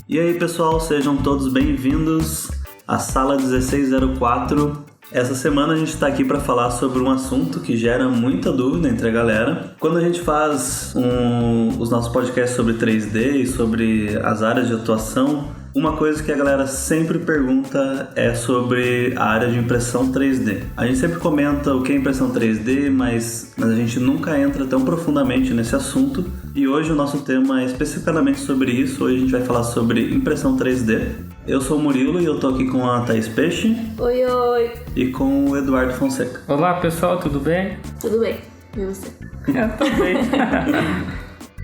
E aí pessoal, sejam todos bem-vindos à Sala 1604. Essa semana a gente está aqui para falar sobre um assunto que gera muita dúvida entre a galera. Quando a gente faz os nossos podcasts sobre 3D e sobre as áreas de atuação, uma coisa que a galera sempre pergunta é sobre a área de impressão 3D. A gente sempre comenta o que é impressão 3D, mas a gente nunca entra tão profundamente nesse assunto. E hoje o nosso tema é especificamente sobre isso. Hoje a gente vai falar sobre impressão 3D. Eu sou o Murilo e eu tô aqui com a Thaís Peixe. Oi, oi. E com o Eduardo Fonseca. Olá pessoal, tudo bem? Tudo bem. E você? Eu tô bem.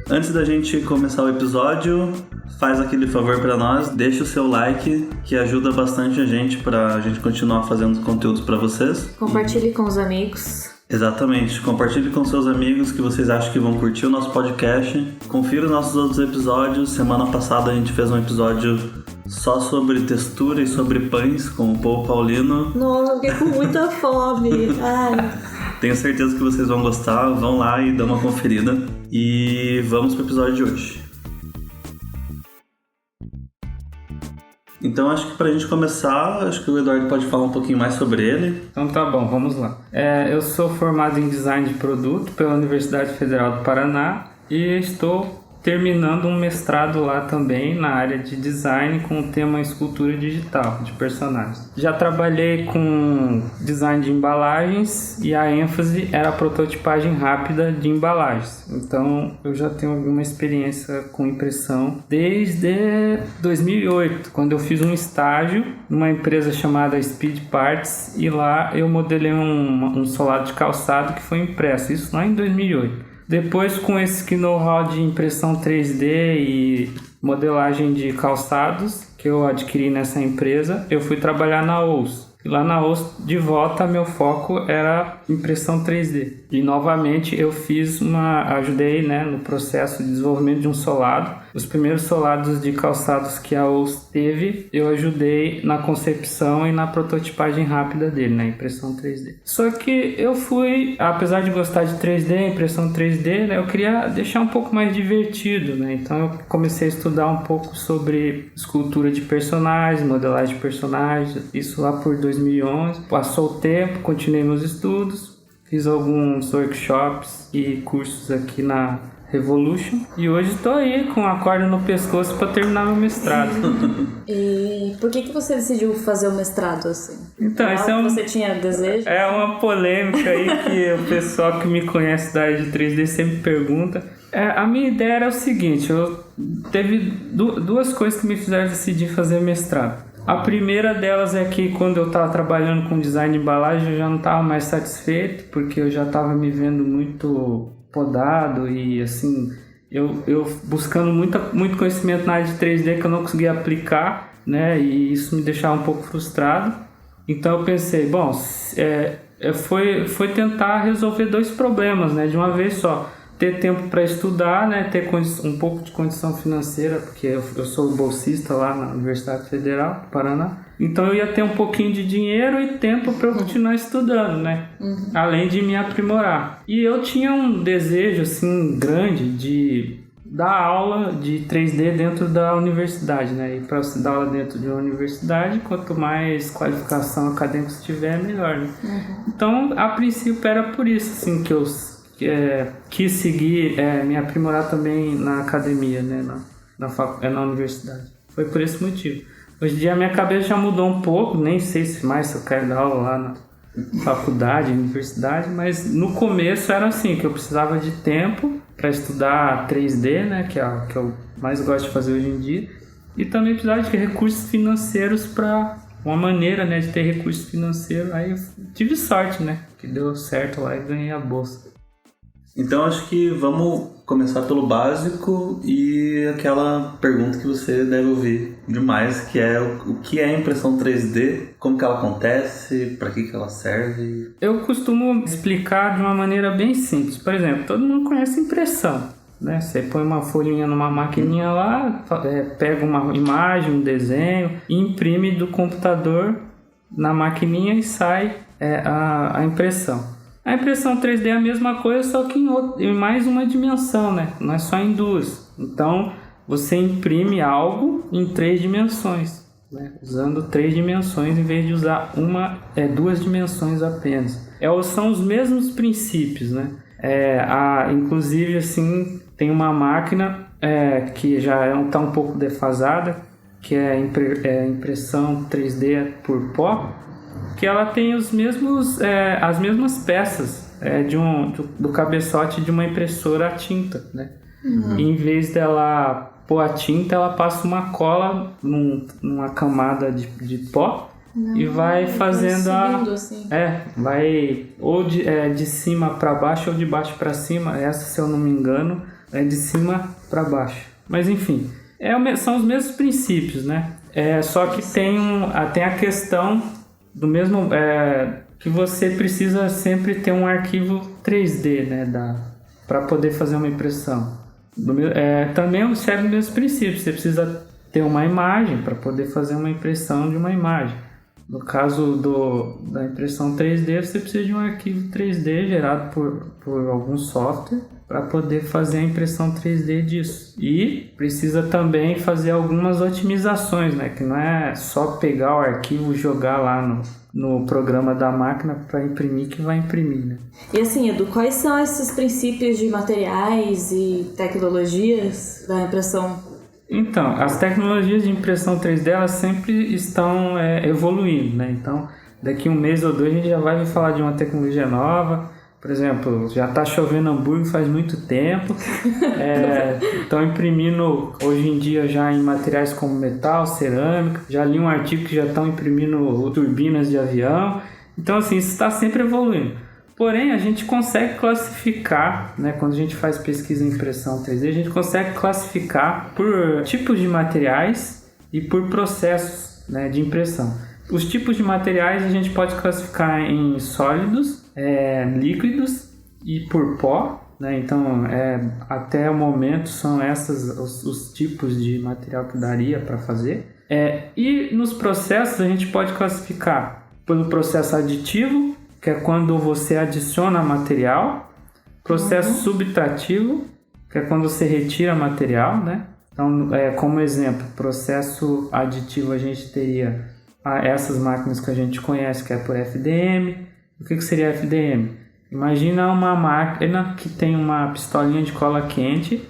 Antes da gente começar o episódio, faz aquele favor pra nós, deixa o seu like, que ajuda bastante a gente pra gente continuar fazendo conteúdos pra vocês. Compartilhe com os amigos. Exatamente, compartilhe com seus amigos que vocês acham que vão curtir o nosso podcast. Confira os nossos outros episódios. Semana passada a gente fez um episódio só sobre textura e sobre pães com o Paul Paulino. Nossa, eu fiquei com muita fome. Ai. Tenho certeza que vocês vão gostar. Vão lá e dão uma conferida. E vamos pro episódio de hoje. Então acho que pra gente começar, acho que o Eduardo pode falar um pouquinho mais sobre ele. Então tá bom, vamos lá. Eu sou formado em Design de Produto pela Universidade Federal do Paraná e estou terminando um mestrado lá também na área de design com o tema escultura digital de personagens. Já trabalhei com design de embalagens e a ênfase era a prototipagem rápida de embalagens. Então eu já tenho alguma experiência com impressão desde 2008, quando eu fiz um estágio numa empresa chamada Speed Parts e lá eu modelei um solado de calçado que foi impresso, isso lá em 2008. Depois, com esse know-how de impressão 3D e modelagem de calçados que eu adquiri nessa empresa, eu fui trabalhar na OUS. E lá na OUS, de volta, meu foco era impressão 3D. E novamente eu ajudei no processo de desenvolvimento de um solado. Os primeiros solados de calçados que a OUS teve, eu ajudei na concepção e na prototipagem rápida dele, na impressão 3D. Só que eu apesar de gostar de 3D, impressão 3D, eu queria deixar um pouco mais divertido, Então eu comecei a estudar um pouco sobre escultura de personagens, modelagem de personagens, isso lá por 2011. Passou o tempo, continuei meus estudos, fiz alguns workshops e cursos aqui na Revolution e hoje estou aí com a corda no pescoço para terminar meu mestrado. E por que você decidiu fazer o mestrado assim? Então, isso você tinha desejo? É uma polêmica aí que o pessoal que me conhece da área de 3D sempre pergunta. A minha ideia era o seguinte, teve duas coisas que me fizeram decidir fazer mestrado. A primeira delas é que quando eu estava trabalhando com design de embalagem eu já não estava mais satisfeito, porque eu já estava me vendo muito podado e assim, eu buscando muito conhecimento na área de 3D que eu não conseguia aplicar, e isso me deixava um pouco frustrado. Então eu pensei, foi tentar resolver dois problemas, de uma vez só. Ter tempo para estudar, ter um pouco de condição financeira, porque eu sou bolsista lá na Universidade Federal do Paraná. Então eu ia ter um pouquinho de dinheiro e tempo para eu continuar estudando, Além de me aprimorar. E eu tinha um desejo assim grande de dar aula de 3D dentro da universidade, E para você dar aula dentro de uma universidade, quanto mais qualificação acadêmica você tiver, melhor, Então, a princípio era por isso assim que eu quis seguir, me aprimorar também na academia, na universidade. Foi por esse motivo. Hoje em dia a minha cabeça já mudou um pouco, nem sei se eu quero dar aula lá na faculdade, universidade, mas no começo era assim, que eu precisava de tempo para estudar 3D, que é o que eu mais gosto de fazer hoje em dia, e também precisava de recursos financeiros para uma maneira, de ter recursos financeiros. Aí eu tive sorte, que deu certo lá e ganhei a bolsa. Então acho que vamos começar pelo básico e aquela pergunta que você deve ouvir demais, que é o que é impressão 3D, como que ela acontece, para que ela serve. Eu costumo explicar de uma maneira bem simples. Por exemplo, todo mundo conhece impressão, Você põe uma folhinha numa maquininha lá, pega uma imagem, um desenho, e imprime do computador na maquininha e sai a impressão. A impressão 3D é a mesma coisa, só que em mais uma dimensão, Não é só em duas. Então, você imprime algo em 3 dimensões, né? Usando 3 dimensões em vez de usar 2 dimensões apenas. São os mesmos princípios, né? Inclusive, assim, tem uma máquina que já está um pouco defasada, que é impressão 3D por pó, que ela tem as mesmas peças do cabeçote de uma impressora a tinta, né? E em vez dela pôr a tinta, ela passa uma cola numa camada de pó e vai fazendo assim. vai ou de cima para baixo ou de baixo para cima. Essa, se eu não me engano, é de cima para baixo. Mas enfim, são os mesmos princípios, né? Só que tem a questão do mesmo que você precisa sempre ter um arquivo 3D, né, para poder fazer uma impressão. Também observa os mesmos princípios. Você precisa ter uma imagem para poder fazer uma impressão de uma imagem. No caso da impressão 3D, você precisa de um arquivo 3D gerado por algum software para poder fazer a impressão 3D disso. E precisa também fazer algumas otimizações, né? Que não é só pegar o arquivo e jogar lá no programa da máquina para imprimir que vai imprimir, né? E assim, Edu, quais são esses princípios de materiais e tecnologias da impressão? Então, as tecnologias de impressão 3D, elas sempre estão evoluindo, né? Então, daqui 1 mês ou 2 a gente já vai falar de uma tecnologia nova. Por exemplo, já está chovendo hambúrguer faz muito tempo. Estão imprimindo hoje em dia já em materiais como metal, cerâmica. Já li um artigo que já estão imprimindo turbinas de avião. Então, assim, isso está sempre evoluindo. Porém, a gente consegue classificar, né, quando a gente faz pesquisa em impressão 3D, a gente consegue classificar por tipos de materiais e por processos, né, de impressão. Os tipos de materiais a gente pode classificar em sólidos, líquidos e por pó, né? Então, até o momento são esses os tipos de material que daria para fazer. E nos processos a gente pode classificar pelo processo aditivo, que é quando você adiciona material, processo subtrativo, que é quando você retira material, né? Então, como exemplo, processo aditivo a gente teria essas máquinas que a gente conhece, que é por FDM. O que seria FDM? Imagina uma máquina que tem uma pistolinha de cola quente,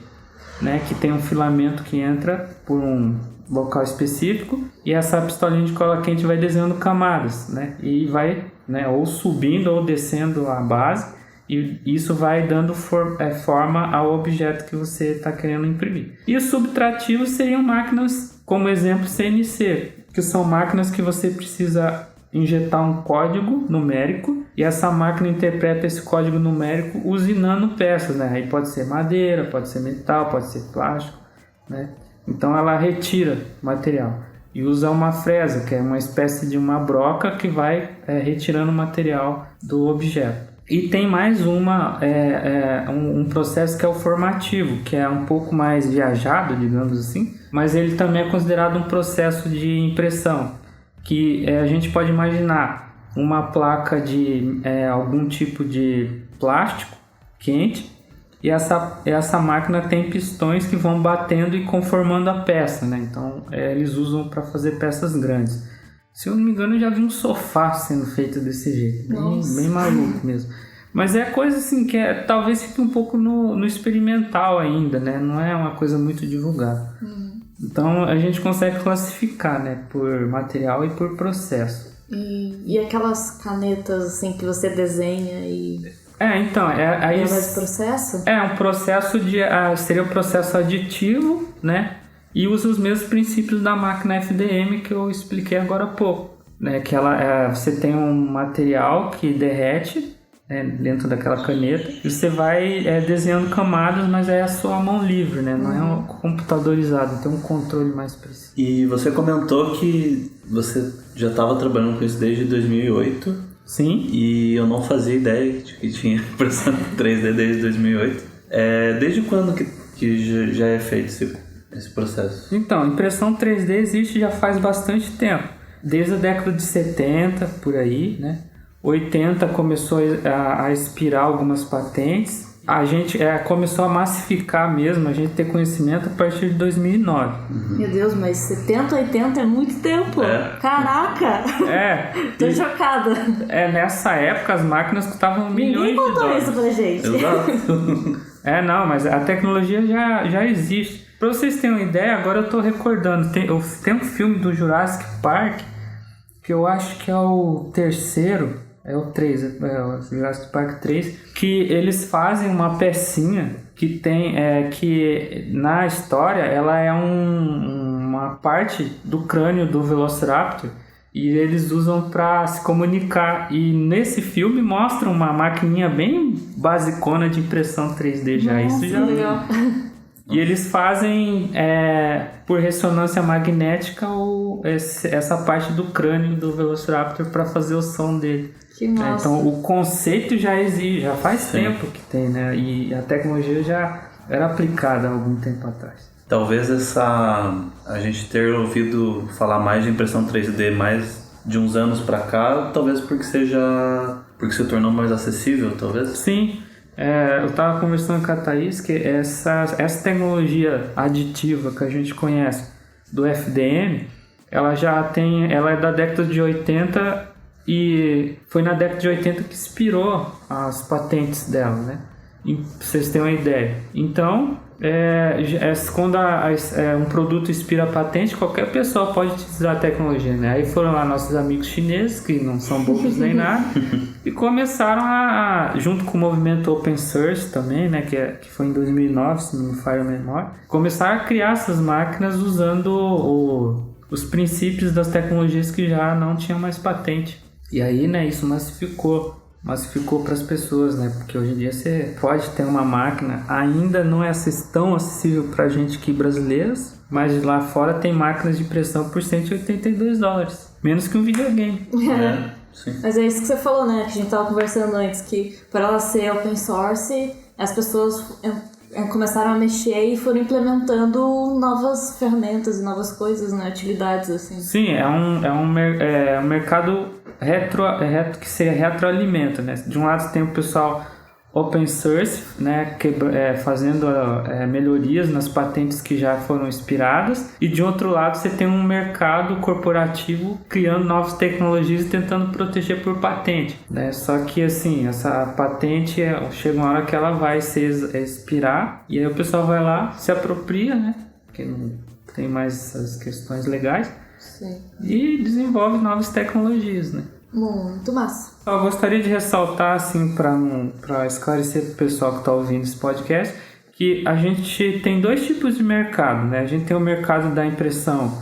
né, que tem um filamento que entra por um local específico, e essa pistolinha de cola quente vai desenhando camadas, né, e vai, né, ou subindo ou descendo a base, e isso vai dando forma ao objeto que você está querendo imprimir. E os subtrativos seriam máquinas, como exemplo, CNC, que são máquinas que você precisa injetar um código numérico e essa máquina interpreta esse código numérico usinando peças, né? Aí pode ser madeira, pode ser metal, pode ser plástico, né? Então ela retira material e usa uma fresa, que é uma espécie de uma broca que vai retirando o material do objeto. E tem mais um processo que é o formativo, que é um pouco mais viajado, digamos assim, mas ele também é considerado um processo de impressão, que a gente pode imaginar uma placa de algum tipo de plástico quente, e essa máquina tem pistões que vão batendo e conformando a peça, né? Então eles usam para fazer peças grandes. Se eu não me engano, eu já vi um sofá sendo feito desse jeito, bem maluco mesmo. Mas é coisa assim que talvez fique um pouco no experimental ainda, né? Não é uma coisa muito divulgada. Então a gente consegue classificar, né, por material e por processo. E aquelas canetas assim que você desenha e... então... É mais processo? Um processo seria o processo aditivo, né? E usa os mesmos princípios da máquina FDM que eu expliquei agora há pouco, né? Que você tem um material que derrete dentro daquela caneta e você vai desenhando camadas, mas é a sua mão livre, né? Não é computadorizado, tem um controle mais preciso. E você comentou que você já estava trabalhando com isso desde 2008. Sim. E eu não fazia ideia de que tinha impressão 3D desde 2008. Desde quando que já é feito esse processo? Então, impressão 3D existe já faz bastante tempo. Desde a década de 70, por aí, né? 80 começou a expirar algumas patentes a gente começou a massificar mesmo, a gente ter conhecimento a partir de 2009. Meu Deus, mas 70, 80 é muito tempo. Caraca! Tô chocada. Nessa época as máquinas custavam milhões de dólares. Ninguém contou isso pra gente. Exato. Não, mas a tecnologia já existe. Pra vocês terem uma ideia, agora eu tô recordando, tem um filme do Jurassic Park, que eu acho que é o terceiro, é o 3, o Jurassic Park 3, que eles fazem uma pecinha que tem, que na história ela é uma parte do crânio do Velociraptor e eles usam para se comunicar, e nesse filme mostra uma maquininha bem basicona de impressão 3D já. Nossa, isso já legal. E eles fazem por ressonância magnética essa parte do crânio do Velociraptor para fazer o som dele. Que massa. Então o conceito já existe, já faz tempo que tem, né? E a tecnologia já era aplicada há algum tempo atrás. Talvez a gente ter ouvido falar mais de impressão 3D mais de uns anos para cá, talvez porque se tornou mais acessível, talvez? Sim. Eu estava conversando com a Thaís que essa tecnologia aditiva que a gente conhece do FDM, ela é da década de 80 e foi na década de 80 que inspirou as patentes dela, né? Pra vocês terem uma ideia. Então, quando um produto inspira a patente, qualquer pessoa pode utilizar a tecnologia, né? Aí foram lá nossos amigos chineses, que não são bobos nem nada, e começaram junto com o movimento Open Source também, né? Que foi em 2009, se não me falha a memória, começaram a criar essas máquinas usando os princípios das tecnologias que já não tinham mais patente. E aí, né, isso massificou para as pessoas, né? Porque hoje em dia você pode ter uma máquina, ainda não é tão acessível para a gente aqui brasileiros, mas lá fora tem máquinas de impressão por $182, menos que um videogame. Sim. Mas é isso que você falou, né? Que a gente tava conversando antes, que para ela ser open source, as pessoas começaram a mexer e foram implementando novas ferramentas e novas coisas, né? Utilidades, assim. Sim, é um mercado que se retroalimenta, né? De um lado você tem o pessoal open source, né? Fazendo melhorias nas patentes que já foram inspiradas, e de outro lado você tem um mercado corporativo criando novas tecnologias e tentando proteger por patente, né? Só que assim, essa patente chega uma hora que ela vai se expirar, e aí o pessoal vai lá, se apropria, né? Porque não tem mais essas questões legais. Sim. E desenvolve novas tecnologias, né? Muito massa. Eu gostaria de ressaltar, assim, para esclarecer para o pessoal que está ouvindo esse podcast, que a gente tem dois tipos de mercado, né? A gente tem o mercado da impressão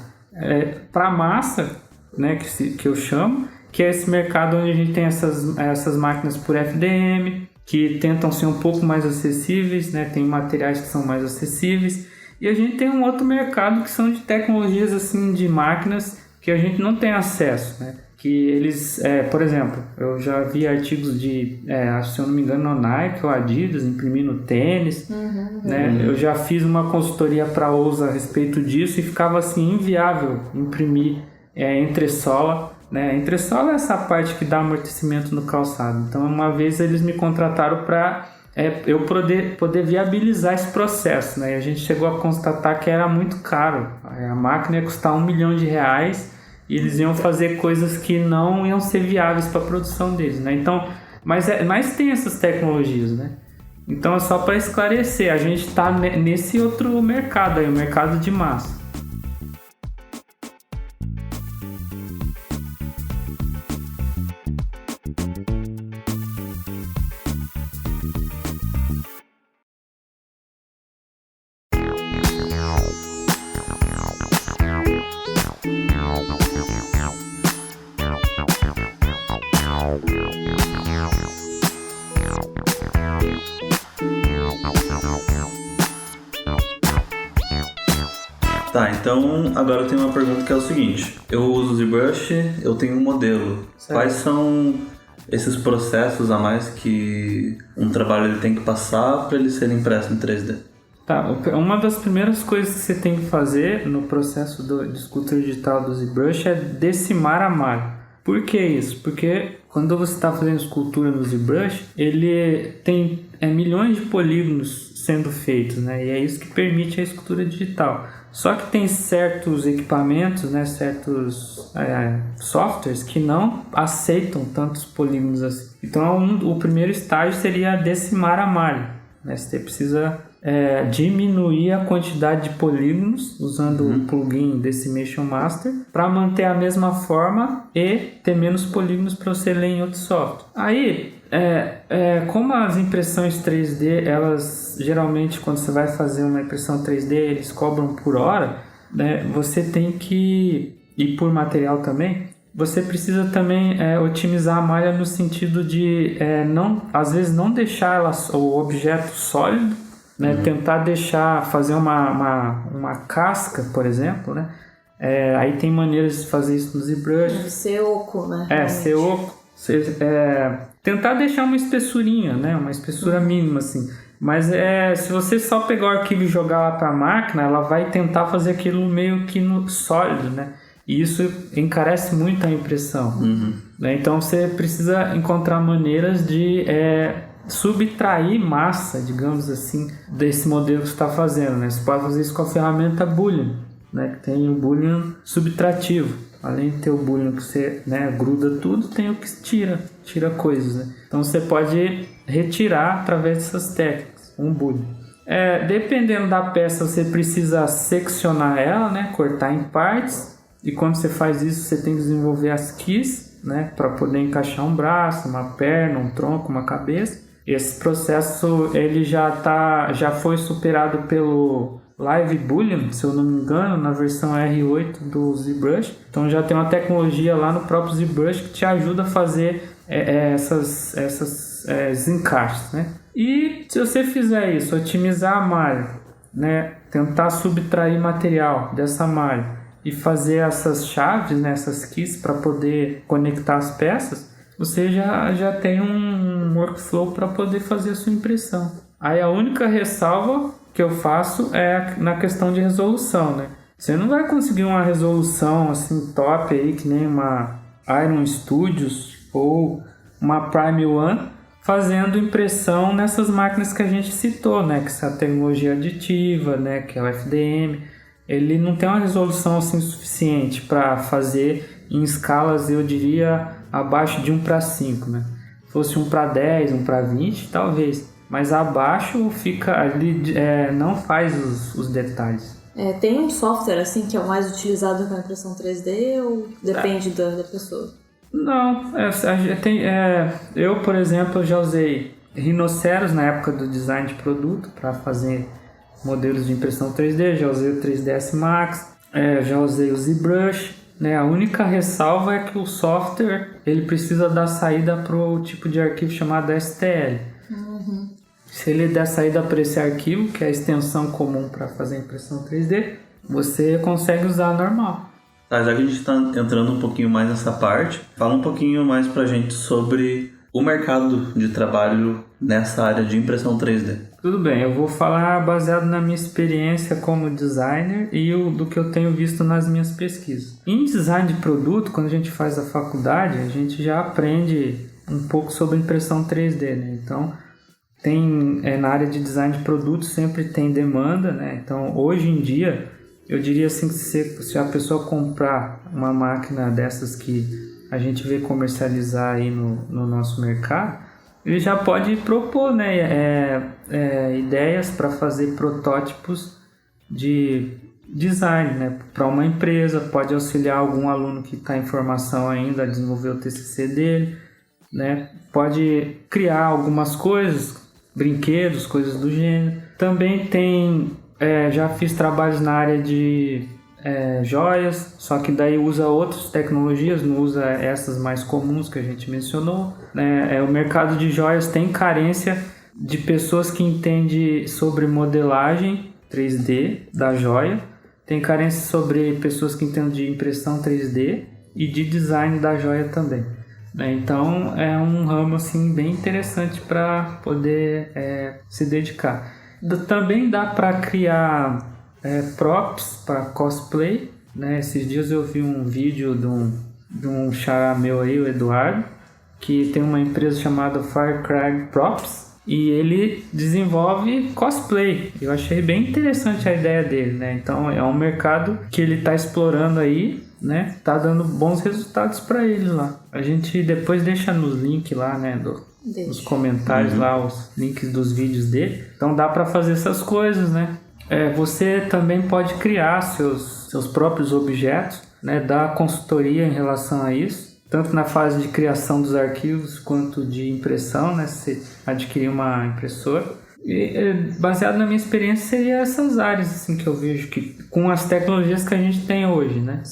para massa, né? Que eu chamo, que é esse mercado onde a gente tem essas máquinas por FDM, que tentam ser um pouco mais acessíveis, né? Tem materiais que são mais acessíveis. E a gente tem um outro mercado que são de tecnologias, assim, de máquinas que a gente não tem acesso, né? Que eles, por exemplo, eu já vi artigos se eu não me engano, no Nike ou Adidas, imprimindo tênis, né? Eu já fiz uma consultoria para a OUSA a respeito disso e ficava assim, inviável imprimir entressola, né? Entressola é essa parte que dá amortecimento no calçado. Então, uma vez eles me contrataram para eu poder viabilizar esse processo, né? E a gente chegou a constatar que era muito caro. A máquina ia custar R$1 milhão e eles iam fazer coisas que não iam ser viáveis para a produção deles, né? Então, mas tem essas tecnologias, né? Então é só para esclarecer, a gente está nesse outro mercado aí, o mercado de massa. Tá, então agora eu tenho uma pergunta que é o seguinte: eu uso o ZBrush, eu tenho um modelo. Certo. Quais são esses processos a mais que um trabalho ele tem que passar para ele ser impresso em 3D? Tá, uma das primeiras coisas que você tem que fazer no processo de escultura digital do ZBrush é decimar a malha. Por que isso? Porque quando você está fazendo escultura no ZBrush, ele tem milhões de polígonos sendo feitos, né? E é isso que permite a escultura digital. Só que tem certos equipamentos, né, certos softwares que não aceitam tantos polígonos assim. Então, o primeiro estágio seria decimar a malha, né? Você precisa diminuir a quantidade de polígonos usando o plugin Decimation Master para manter a mesma forma e ter menos polígonos para você ler em outro software. Aí, como as impressões 3D, elas geralmente quando você vai fazer uma impressão 3D, eles cobram por hora, né? Você tem que, e por material também, você precisa também otimizar a malha no sentido de às vezes não deixar o objeto sólido, né? Tentar fazer uma casca, por exemplo, né? Aí tem maneiras de fazer isso no ZBrush. Deve ser oco, né? Ser oco. Tentar deixar uma espessurinha, né? Uma espessura mínima, assim. Mas se você só pegar o arquivo e jogar lá para a máquina, ela vai tentar fazer aquilo meio que sólido, né? E isso encarece muito a impressão. Né? Então você precisa encontrar maneiras de subtrair massa, digamos assim, desse modelo que você está fazendo, né? Você pode fazer isso com a ferramenta Boolean, né? Que tem o Boolean subtrativo. Além de ter o Boolean que você, né, gruda tudo, tem o que tira coisas, né? Então você pode retirar através dessas técnicas, um Boolean. Dependendo da peça, você precisa seccionar ela, né? Cortar em partes. E quando você faz isso, você tem que desenvolver as keys, né? Para poder encaixar um braço, uma perna, um tronco, uma cabeça. Esse processo ele já foi superado pelo Live Boolean, se eu não me engano, na versão R8 do ZBrush. Então já tem uma tecnologia lá no próprio ZBrush que te ajuda a fazer esses encaixes, né? E se você fizer isso, otimizar a malha, né? Tentar subtrair material dessa malha e fazer essas chaves, né? Essas keys para poder conectar as peças, você já tem um workflow para poder fazer a sua impressão. Aí a única ressalva que eu faço é na questão de resolução, né? Você não vai conseguir uma resolução assim top aí, que nem uma Iron Studios ou uma Prime One fazendo impressão nessas máquinas que a gente citou, né? Que essa tecnologia aditiva, né? Que é o FDM. Ele não tem uma resolução assim suficiente para fazer em escalas, eu diria, abaixo de 1:5, né? Se fosse 1:10, 1:20, talvez. Mas abaixo fica ali, não faz os detalhes. Tem um software assim que é o mais utilizado para impressão 3D ou depende da pessoa? Não, eu, por exemplo, já usei Rhinoceros na época do design de produto para fazer modelos de impressão 3D, já usei o 3ds Max, já usei o ZBrush, né? A única ressalva é que o software ele precisa dar saída para o tipo de arquivo chamado STL. Se ele der saída para esse arquivo, que é a extensão comum para fazer impressão 3D, você consegue usar normal. Tá, já que a gente está entrando um pouquinho mais nessa parte, fala um pouquinho mais pra gente sobre o mercado de trabalho nessa área de impressão 3D. Tudo bem, eu vou falar baseado na minha experiência como designer e do que eu tenho visto nas minhas pesquisas. Em design de produto, quando a gente faz a faculdade, a gente já aprende um pouco sobre impressão 3D, né? Então, na área de design de produto sempre tem demanda, né? Então, hoje em dia, eu diria assim que se a pessoa comprar uma máquina dessas que a gente vê comercializar aí no nosso mercado, ele já pode propor, né, ideias para fazer protótipos de design, né, para uma empresa, pode auxiliar algum aluno que está em formação ainda a desenvolver o TCC dele, né, pode criar algumas coisas, brinquedos, coisas do gênero. Também tem, já fiz trabalhos na área de joias, só que daí usa outras tecnologias, não usa essas mais comuns que a gente mencionou, né? O mercado de joias tem carência de pessoas que entendem sobre modelagem 3D da joia, tem carência sobre pessoas que entendem de impressão 3D e de design da joia também, né? Então é um ramo assim, bem interessante para poder se dedicar. Também dá para criar props para cosplay, né? Esses dias eu vi um vídeo de um xará meu aí, o Eduardo, que tem uma empresa chamada Firecrag Props, e ele desenvolve cosplay. Eu achei bem interessante a ideia dele, né? Então é um mercado que ele está explorando aí, né? Tá dando bons resultados para ele lá. A gente depois deixa nos links lá, né? Nos comentários lá, os links dos vídeos dele. Então dá para fazer essas coisas, né? Você também pode criar seus próprios objetos, né? Dar consultoria em relação a isso. Tanto na fase de criação dos arquivos quanto de impressão, né? Se você adquirir uma impressora. E, baseado na minha experiência, seria essas áreas assim, que eu vejo que com as tecnologias que a gente tem hoje, né?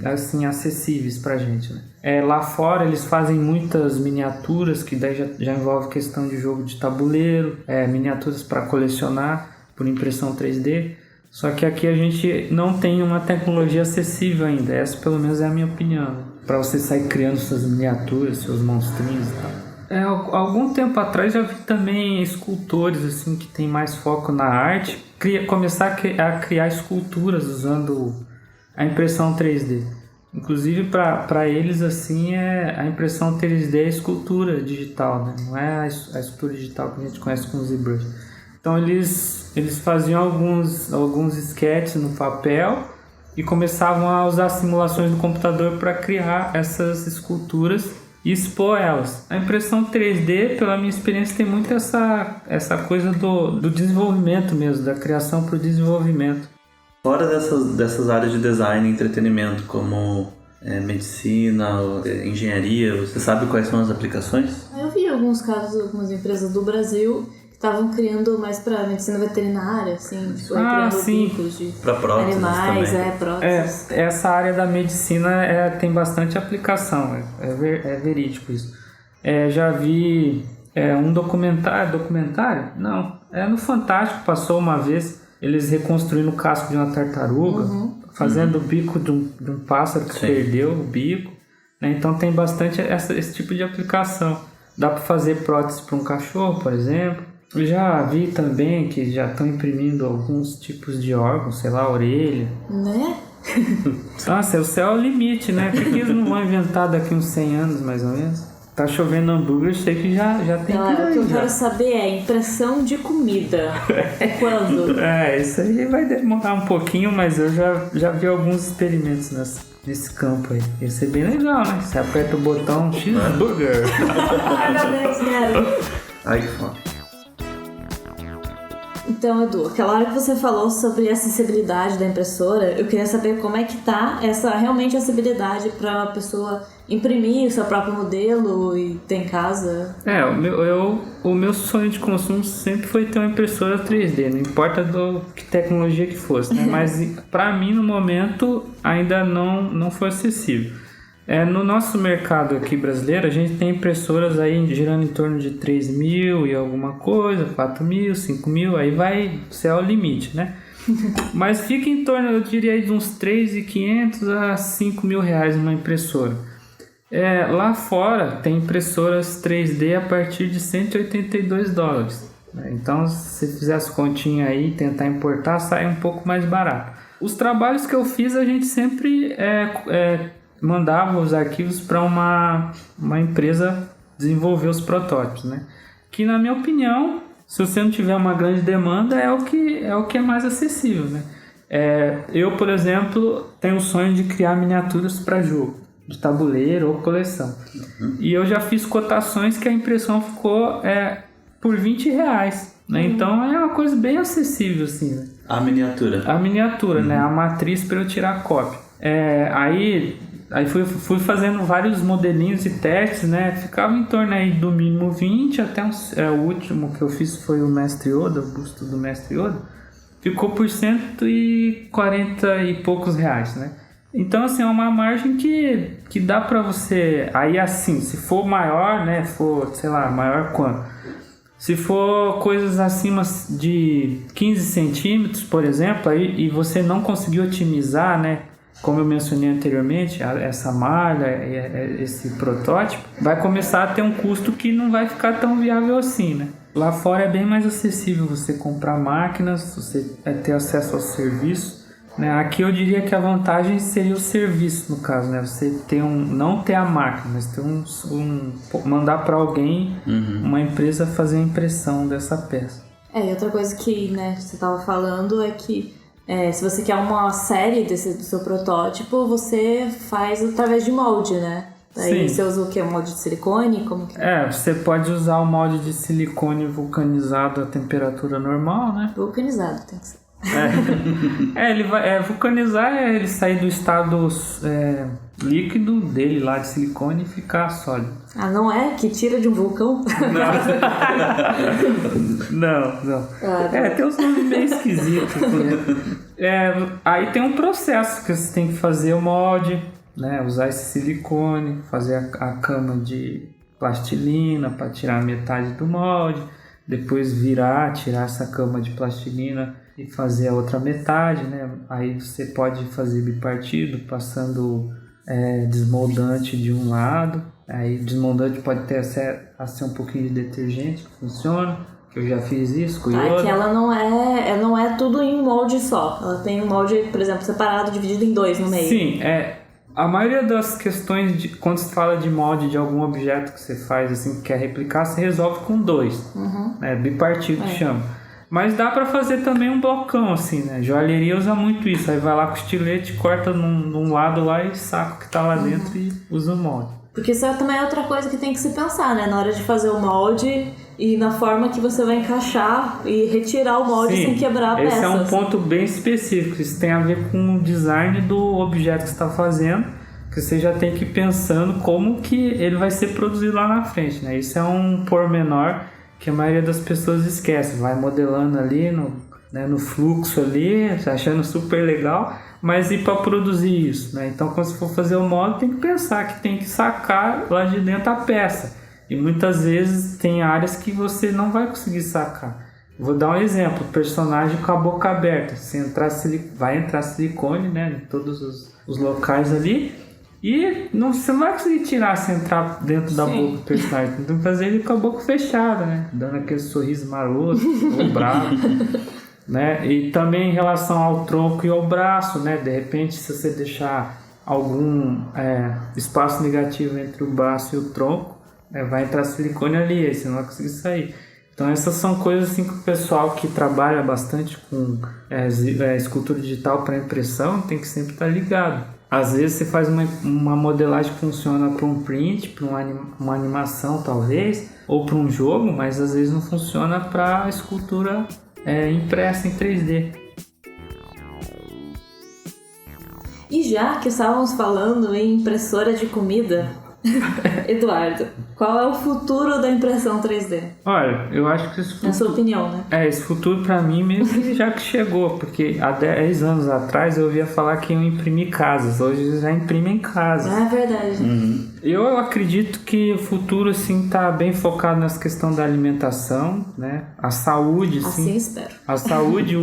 Assim, acessíveis pra gente, né? Lá fora eles fazem muitas miniaturas, que daí já envolve questão de jogo de tabuleiro, miniaturas para colecionar por impressão 3D. Só que aqui a gente não tem uma tecnologia acessível ainda. Essa pelo menos é a minha opinião, né? Para você sair criando suas miniaturas, seus monstrinhos e tal. Algum tempo atrás já vi também escultores assim, que tem mais foco na arte começar a criar esculturas usando a impressão 3D. Inclusive para eles assim, a impressão 3D é a escultura digital, né? Não é a escultura digital que a gente conhece com o ZBrush. Então eles faziam alguns sketches no papel e começavam a usar simulações no computador para criar essas esculturas e expor elas. A impressão 3D, pela minha experiência, tem muito essa coisa do desenvolvimento mesmo, da criação para o desenvolvimento. Fora dessas áreas de design e entretenimento, como medicina, engenharia, você sabe quais são as aplicações? Eu vi alguns casos, algumas empresas do Brasil estavam criando mais para medicina veterinária, assim, criando bicos de animais, próteses. Essa área da medicina tem bastante aplicação, é verídico isso. Já vi um documentário? Não, no Fantástico passou uma vez, eles reconstruindo o casco de uma tartaruga, fazendo o bico de um pássaro que perdeu o bico, né? Então tem bastante esse tipo de aplicação. Dá para fazer prótese para um cachorro, por exemplo. Eu já vi também que já estão imprimindo alguns tipos de órgãos, sei lá, orelha. Né? Nossa, o céu é o limite, né? Por que eles não vão inventar daqui uns 100 anos, mais ou menos? Tá chovendo hambúrguer, eu sei que já tem por aí. O que eu quero saber é impressão de comida. Quando? Isso aí vai demorar um pouquinho, mas eu já vi alguns experimentos nesse campo aí. Ia ser bem legal, né? Você aperta o botão cheeseburger. Ai, meu Deus, quero. Ai, que foda. Então, Edu, aquela hora que você falou sobre a acessibilidade da impressora, eu queria saber como é que tá realmente acessibilidade para a pessoa imprimir o seu próprio modelo e ter em casa. O meu sonho de consumo sempre foi ter uma impressora 3D, não importa que tecnologia que fosse, né? Mas para mim, no momento, ainda não foi acessível. No nosso mercado aqui brasileiro, a gente tem impressoras aí girando em torno de 3 mil e alguma coisa, 4 mil, 5 mil, aí vai ser o limite, né? Mas fica em torno, eu diria, de uns 3.500 a 5 mil reais uma impressora. Lá fora tem impressoras 3D a partir de $182. Né? Então, se você fizer as continhas aí e tentar importar, sai um pouco mais barato. Os trabalhos que eu fiz, a gente sempre mandava os arquivos para uma empresa desenvolver os protótipos, né? Que, na minha opinião, se você não tiver uma grande demanda, é o que é mais acessível, né? Eu, por exemplo, tenho o sonho de criar miniaturas para jogo, de tabuleiro ou coleção. E eu já fiz cotações que a impressão ficou por R$20, né? Então é uma coisa bem acessível, assim, né? A miniatura, né? A matriz para eu tirar a cópia. Aí fui fazendo vários modelinhos e testes, né? Ficava em torno aí do mínimo 20 até o último que eu fiz foi o Mestre Yoda, o busto do Mestre Yoda. Ficou por 140 e poucos reais, né? Então, assim, é uma margem que dá pra você... Aí, assim, se for maior, né? For, sei lá, maior quanto? Se for coisas acima de 15 centímetros, por exemplo, e você não conseguir otimizar, né? Como eu mencionei anteriormente, essa malha, esse protótipo, vai começar a ter um custo que não vai ficar tão viável assim, né? Lá fora é bem mais acessível você comprar máquinas, você ter acesso aos serviços, Né? Aqui eu diria que a vantagem seria o serviço, no caso, né? Você ter não ter a máquina, mas ter mandar para alguém, uma empresa fazer a impressão dessa peça. E outra coisa que, né, você estava falando é que se você quer uma série do seu protótipo, você faz através de molde, né? Aí você usa o quê? Um molde de silicone? Como que você pode usar o molde de silicone vulcanizado a temperatura normal, né? Vulcanizado tem que ser. Ele vai vulcanizar, ele sair do estado líquido dele lá de silicone e ficar sólido. Não é? Que tira de um vulcão? Não. Tem uns nomes meio esquisitos. Aí tem um processo que você tem que fazer o molde, né? Usar esse silicone, fazer a cama de plastilina para tirar metade do molde, depois tirar essa cama de plastilina e fazer a outra metade, né? Aí você pode fazer bipartido, passando desmoldante de um lado. Aí desmoldante pode ter assim um pouquinho de detergente, que funciona, que eu já fiz isso com iodo. Que ela não é tudo em um molde só. Ela tem um molde, por exemplo, separado, dividido em 2 no meio. Sim, a maioria das questões, quando se fala de molde de algum objeto que você faz, assim, que quer replicar, você resolve com 2. Bipartido que chama. Mas dá pra fazer também um blocão, assim, né? Joalheria usa muito isso. Aí vai lá com o estilete, corta num lado lá e saca o que tá lá dentro e usa o molde. Porque isso também é outra coisa que tem que se pensar, né? Na hora de fazer o molde e na forma que você vai encaixar e retirar o molde sem quebrar a peça. Esse é um ponto bem específico. Isso tem a ver com o design do objeto que você está fazendo, que você já tem que ir pensando como que ele vai ser produzido lá na frente, né? Isso é um pormenor que a maioria das pessoas esquece. Vai modelando ali no fluxo ali, achando super legal, mas e para produzir isso, né? Então, quando você for fazer o molde, tem que pensar que tem que sacar lá de dentro a peça. E muitas vezes tem áreas que você não vai conseguir sacar. Vou dar um exemplo: personagem com a boca aberta. Vai entrar silicone, né, em todos os locais ali. E você não vai conseguir tirar se entrar dentro da boca do personagem. Tem que fazer ele com a boca fechada, né? Dando aquele sorriso maroto ou bravo. Né? E também em relação ao tronco e ao braço, né? De repente, se você deixar algum espaço negativo entre o braço e o tronco, vai entrar silicone ali, aí você não vai conseguir sair. Então essas são coisas assim que o pessoal que trabalha bastante com escultura digital para impressão tem que sempre estar ligado. Às vezes você faz uma modelagem que funciona para um print, para uma animação talvez, ou para um jogo, mas às vezes não funciona para a escultura impressa em 3D. E já que estávamos falando em impressora de comida, Eduardo, qual é o futuro da impressão 3D? Olha, eu acho que esse futuro... Na sua opinião, né? Esse futuro pra mim mesmo já que chegou, porque há 10 anos atrás eu ouvia falar que iam imprimir casas, hoje eles já imprimem casas. É verdade. Eu acredito que o futuro, assim, tá bem focado nessa questão da alimentação, né? A saúde, assim espero. A saúde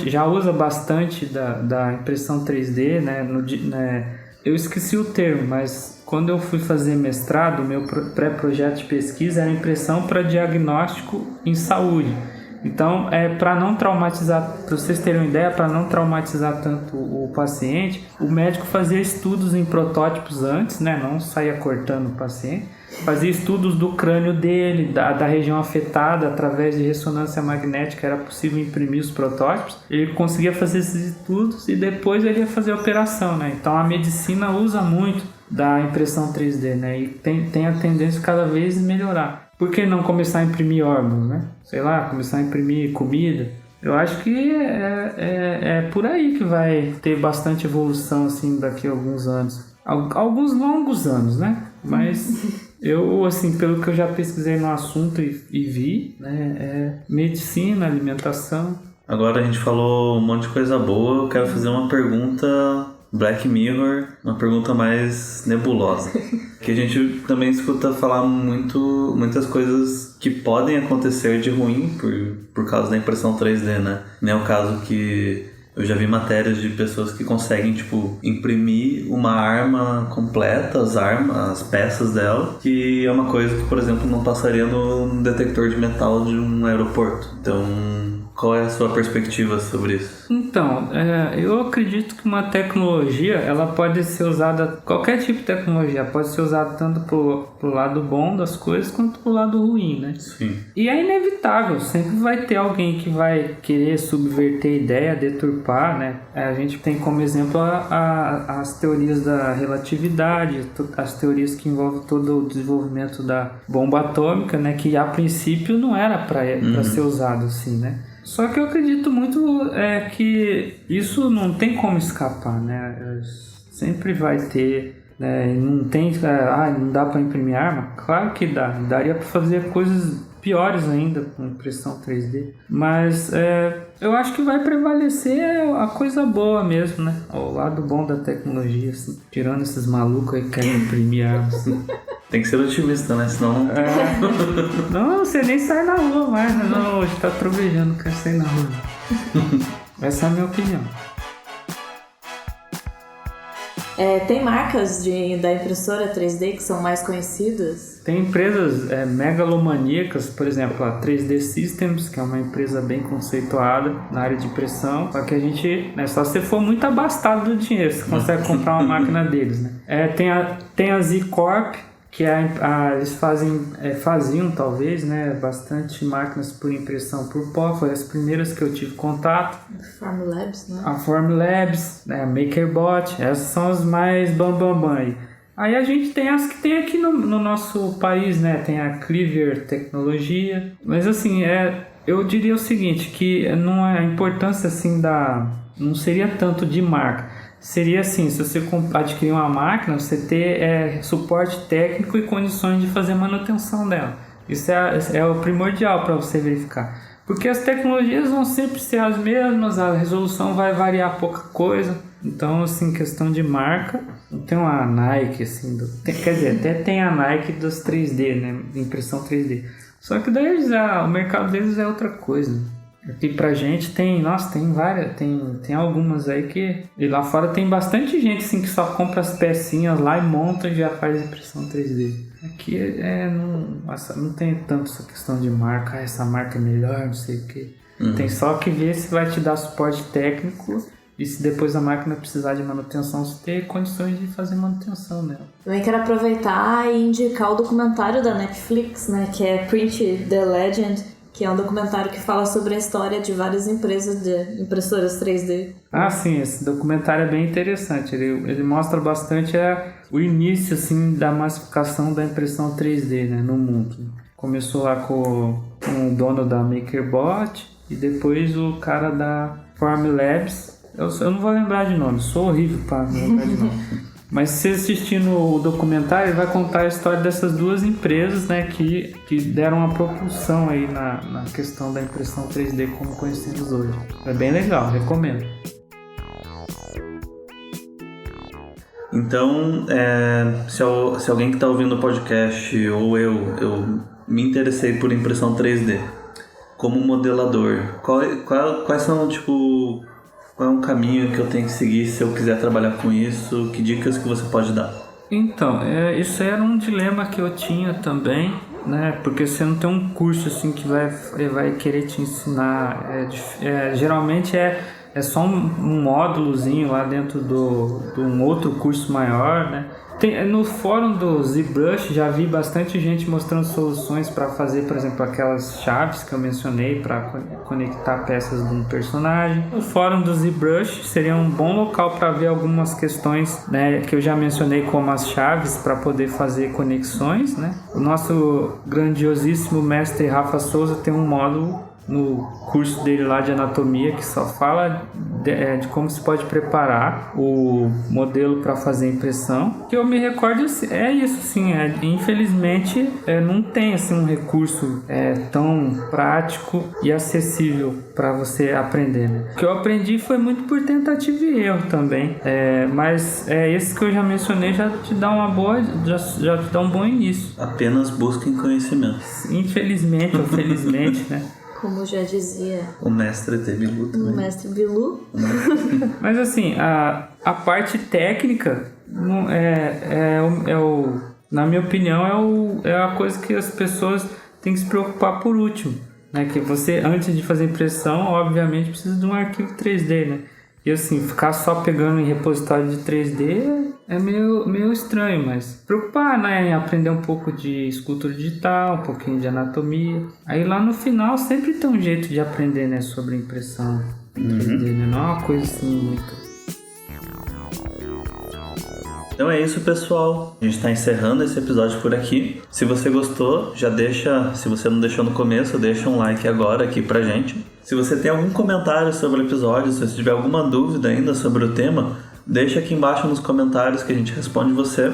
já usa bastante da impressão 3D, né? Eu esqueci o termo, mas quando eu fui fazer mestrado, meu pré-projeto de pesquisa era impressão para diagnóstico em saúde. Então, para não traumatizar, para vocês terem uma ideia, para não traumatizar tanto o paciente, o médico fazia estudos em protótipos antes, né? Não saía cortando o paciente, fazia estudos do crânio dele, da região afetada, através de ressonância magnética era possível imprimir os protótipos. Ele conseguia fazer esses estudos e depois ele ia fazer a operação, né? Então a medicina usa muito da impressão 3D, né? E tem a tendência de cada vez melhorar. Por que não começar a imprimir órgãos, né? Sei lá, começar a imprimir comida. Eu acho que é por aí que vai ter bastante evolução, assim, daqui a alguns anos. Alguns longos anos, né? Mas eu, assim, pelo que eu já pesquisei no assunto e vi, né? Medicina, alimentação. Agora a gente falou um monte de coisa boa. Eu quero fazer uma pergunta... Black Mirror, uma pergunta mais nebulosa. Que a gente também escuta falar muitas coisas que podem acontecer de ruim por causa da impressão 3D, né? Não é o caso que eu já vi matérias de pessoas que conseguem, tipo, imprimir uma arma completa, as peças dela, que é uma coisa que, por exemplo, não passaria no detector de metal de um aeroporto. Então, Qual é a sua perspectiva sobre isso? Então, eu acredito que uma tecnologia, ela pode ser usada, qualquer tipo de tecnologia pode ser usada tanto pro lado bom das coisas quanto pro lado ruim, né? Sim. E é inevitável, sempre vai ter alguém que vai querer subverter a ideia, deturpar, né? A gente tem como exemplo as teorias da relatividade, as teorias que envolvem todo o desenvolvimento da bomba atômica, né? Que a princípio não era para ser usado assim, né? Só que eu acredito muito que isso não tem como escapar, né? Sempre vai ter, não tem, não dá para imprimir arma? Claro que dá, daria para fazer coisas piores ainda com impressão 3D, mas eu acho que vai prevalecer a coisa boa mesmo, né? O lado bom da tecnologia, assim, tirando esses malucos aí que querem imprimir arma, assim. Tem que ser otimista, né? Senão... Não, você nem sai na rua mais, né? Não, hoje tá trovejando, não quero sair na rua. Essa é a minha opinião. Tem marcas da impressora 3D que são mais conhecidas? Tem empresas megalomaníacas, por exemplo, a 3D Systems, que é uma empresa bem conceituada na área de impressão, só que a gente, só se for muito abastado do dinheiro, você consegue comprar uma máquina deles, né? Tem a Z-Corp, que eles faziam talvez, né, bastante máquinas por impressão por pó, foi as primeiras que eu tive contato. Formlabs, né? A Formlabs, a MakerBot, essas são as mais bambambam aí. Aí a gente tem as que tem aqui no nosso país, né, tem a Cleaver Tecnologia, mas assim, eu diria o seguinte, que não é a importância assim não seria tanto de marca. Seria assim, se você adquirir uma máquina, você ter suporte técnico e condições de fazer manutenção dela. Isso é o primordial para você verificar. Porque as tecnologias vão sempre ser as mesmas, a resolução vai variar pouca coisa. Então, assim, questão de marca, não tem uma Nike, assim, quer dizer, até tem a Nike dos 3D, né, impressão 3D. Só que daí o mercado deles é outra coisa. Aqui pra gente tem várias, tem algumas aí que... E lá fora tem bastante gente assim que só compra as pecinhas lá e monta e já faz impressão 3D. Aqui não tem tanto essa questão de marca, essa marca é melhor, não sei o que. Tem só que ver se vai te dar suporte técnico e se depois a máquina precisar de manutenção, você ter condições de fazer manutenção nela. Também quero aproveitar e indicar o documentário da Netflix, né, que é Print the Legend, que é um documentário que fala sobre a história de várias empresas de impressoras 3D. Ah, sim, esse documentário é bem interessante. Ele mostra bastante o início assim, da massificação da impressão 3D, né, no mundo. Começou lá com o dono da MakerBot e depois o cara da Formlabs. Eu não vou lembrar de nome, sou horrível para lembrar de nome. Mas se você assistindo o documentário, ele vai contar a história dessas duas empresas, né, que deram uma propulsão aí na questão da impressão 3D como conhecemos hoje. É bem legal, recomendo. Então, se alguém que está ouvindo o podcast ou eu me interessei por impressão 3D como modelador, quais são, tipo... Qual é um caminho que eu tenho que seguir se eu quiser trabalhar com isso? Que dicas que você pode dar? Então, isso era um dilema que eu tinha também, né? Porque você não tem um curso assim que vai querer te ensinar. Geralmente é só um módulozinho lá dentro de um outro curso maior, né? No fórum do ZBrush já vi bastante gente mostrando soluções para fazer, por exemplo, aquelas chaves que eu mencionei para conectar peças de um personagem. O fórum do ZBrush seria um bom local para ver algumas questões, né, que eu já mencionei, como as chaves para poder fazer conexões, né? O nosso grandiosíssimo mestre Rafa Souza tem um módulo no curso dele lá de anatomia que só fala de como se pode preparar o modelo para fazer impressão. Que eu me recordo é isso, sim. Infelizmente não tem assim um recurso tão prático e acessível para você aprender, né? O que eu aprendi foi muito por tentativa e erro também, mas esse que eu já mencionei já te dá já te dá um bom início. Apenas busquem conhecimento. Infelizmente ou felizmente, né? Como já dizia o mestre Bilu também. O mestre Bilu. Mas assim, a parte técnica na minha opinião é a coisa que as pessoas têm que se preocupar por último. né? Que você, antes de fazer impressão, obviamente precisa de um arquivo 3D, né? E assim, ficar só pegando em repositório de 3D é meio estranho, mas preocupar, né, em aprender um pouco de escultura digital, um pouquinho de anatomia. Aí lá no final sempre tem um jeito de aprender, né, sobre impressão 3D, né? Não é uma coisa assim muito... Então é isso, pessoal. A gente está encerrando esse episódio por aqui. Se você gostou, já deixa... Se você não deixou no começo, deixa um like agora aqui pra gente. Se você tem algum comentário sobre o episódio, se você tiver alguma dúvida ainda sobre o tema, deixa aqui embaixo nos comentários que a gente responde você.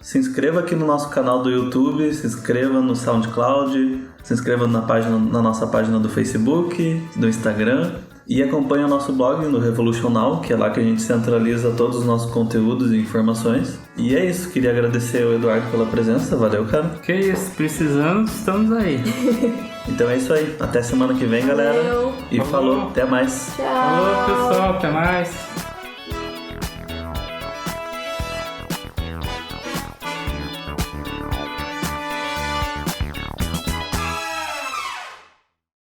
Se inscreva aqui no nosso canal do YouTube, se inscreva no SoundCloud, se inscreva na nossa página do Facebook, do Instagram. E acompanhe o nosso blog no Revolution Now, que é lá que a gente centraliza todos os nossos conteúdos e informações. E é isso, queria agradecer ao Eduardo pela presença, valeu, cara. Que isso, precisando, estamos aí. Então é isso aí, até semana que vem, galera. Valeu. E falou, até mais. Tchau. Falou, pessoal, até mais.